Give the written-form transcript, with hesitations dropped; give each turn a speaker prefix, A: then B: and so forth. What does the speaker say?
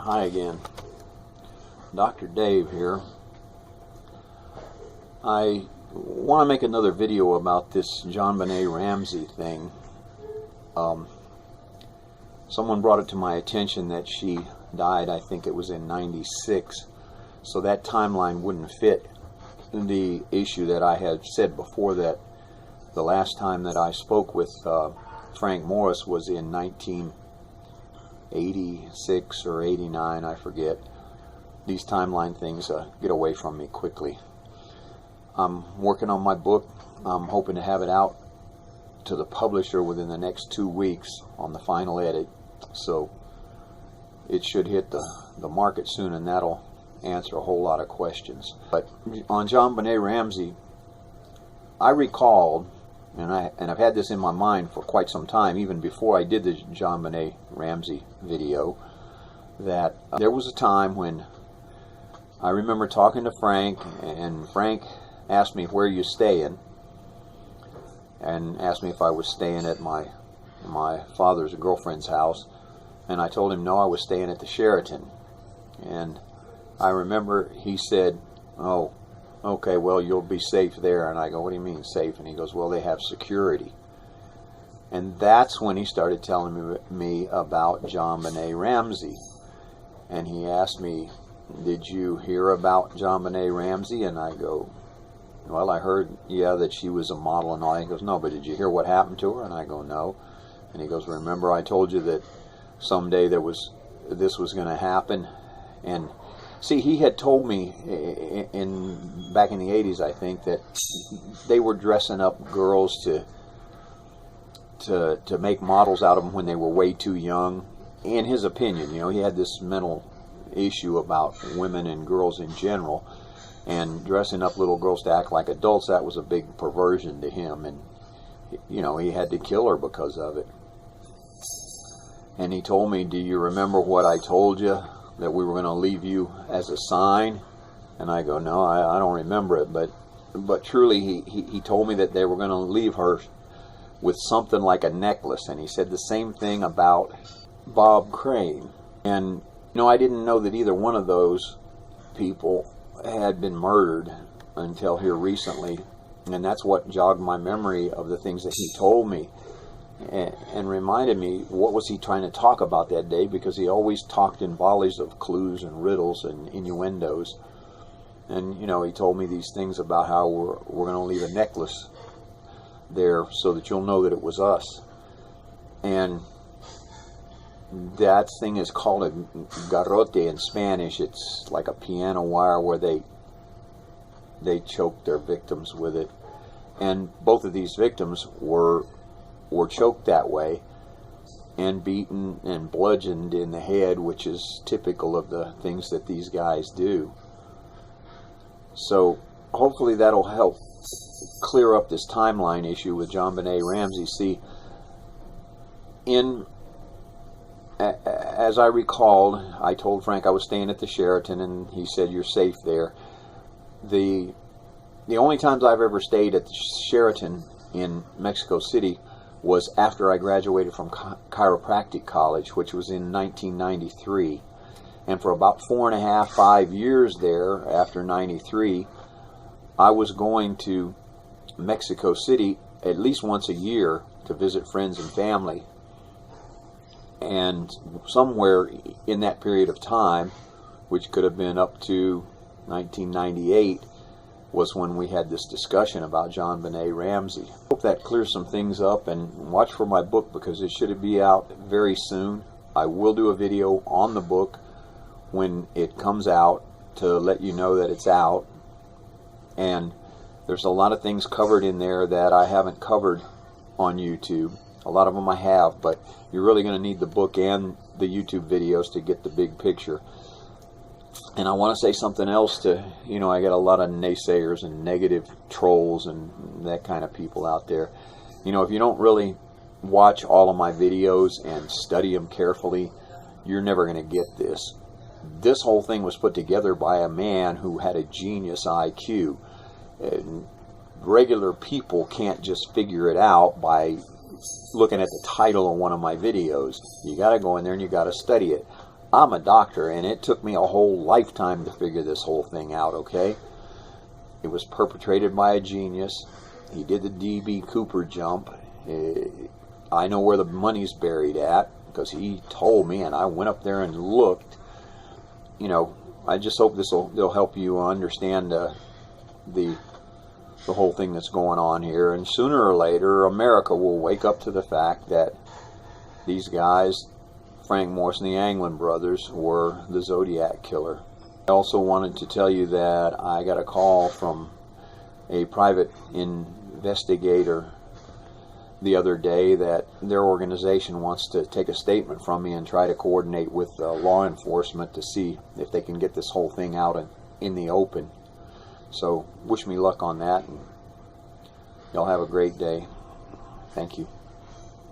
A: Hi again, Dr. Dave here. I want to make another video about this JonBenet Ramsey thing. Someone brought it to my attention that she died, I think it was in '96, so that timeline wouldn't fit the issue that I had said before, that the last time that I spoke with Frank Morris was in 1986 or 89, I forget. These timeline things get away from me quickly. I'm working on my book. I'm hoping to have it out to the publisher within the next 2 weeks on the final edit, so it should hit the market soon, and that'll answer a whole lot of questions. But on JonBenet Ramsey, I recalled, and I've had this in my mind for quite some time, even before I did the JonBenet Ramsey video, that there was a time when I remember talking to Frank, and Frank asked me, "Where you staying?" and asked me if I was staying at my father's girlfriend's house, and I told him no, I was staying at the Sheraton. And I remember he said, "Oh, okay, well, you'll be safe there." And I go, "What do you mean safe?" And he goes, "Well, they have security." And that's when he started telling me about JonBenet Ramsey. And he asked me, "Did you hear about JonBenet Ramsey?" And I go, "Well, I heard, yeah, that she was a model and all." He goes, "No, but did you hear what happened to her?" And I go, "No." And he goes, "Remember I told you that someday this was going to happen?" And see, he had told me back in the 80s, I think, that they were dressing up girls to make models out of them when they were way too young. In his opinion, he had this mental issue about women and girls in general, and dressing up little girls to act like adults, that was a big perversion to him, and he had to kill her because of it. And he told me, "Do you remember what I told you, that we were going to leave you as a sign?" And I go, "No, I don't remember it." But truly, he told me that they were going to leave her with something like a necklace. And he said the same thing about Bob Crane. And I didn't know that either one of those people had been murdered until here recently. And that's what jogged my memory of the things that he told me, and reminded me, what was he trying to talk about that day, because he always talked in volleys of clues and riddles and innuendos. And he told me these things about how we're going to leave a necklace there so that you'll know that it was us. And that thing is called a garrote in Spanish. It's like a piano wire where they choke their victims with it. And both of these victims were choked that way and beaten and bludgeoned in the head, which is typical of the things that these guys do. So hopefully that'll help clear up this timeline issue with JonBenet Ramsey. See, as I recalled, I told Frank I was staying at the Sheraton, and he said, "You're safe there." The only times I've ever stayed at the Sheraton in Mexico City was after I graduated from chiropractic college, which was in 1993. And for about 4.5, 5 years there, after '93, I was going to Mexico City at least once a year to visit friends and family. And somewhere in that period of time, which could have been up to 1998, was when we had this discussion about JonBenet Ramsey. Hope that clears some things up, and watch for my book, because it should be out very soon. I will do a video on the book when it comes out to let you know that it's out. And there's a lot of things covered in there that I haven't covered on YouTube. A lot of them I have, but you're really going to need the book and the YouTube videos to get the big picture. And I want to say something else to, I get a lot of naysayers and negative trolls and that kind of people out there. If you don't really watch all of my videos and study them carefully, you're never going to get this. This whole thing was put together by a man who had a genius IQ. And regular people can't just figure it out by looking at the title of one of my videos. You got to go in there and you got to study it. I'm a doctor, and it took me a whole lifetime to figure this whole thing out, okay? It was perpetrated by a genius. He did the D.B. Cooper jump. I know where the money's buried at, because he told me, and I went up there and looked. You know, I just hope they'll help you understand the whole thing that's going on here. And sooner or later, America will wake up to the fact that these guys, Frank Morse and the Anglin brothers, were the Zodiac killer. I also wanted to tell you that I got a call from a private investigator the other day that their organization wants to take a statement from me and try to coordinate with law enforcement to see if they can get this whole thing out in the open. So wish me luck on that, and y'all have a great day. Thank you.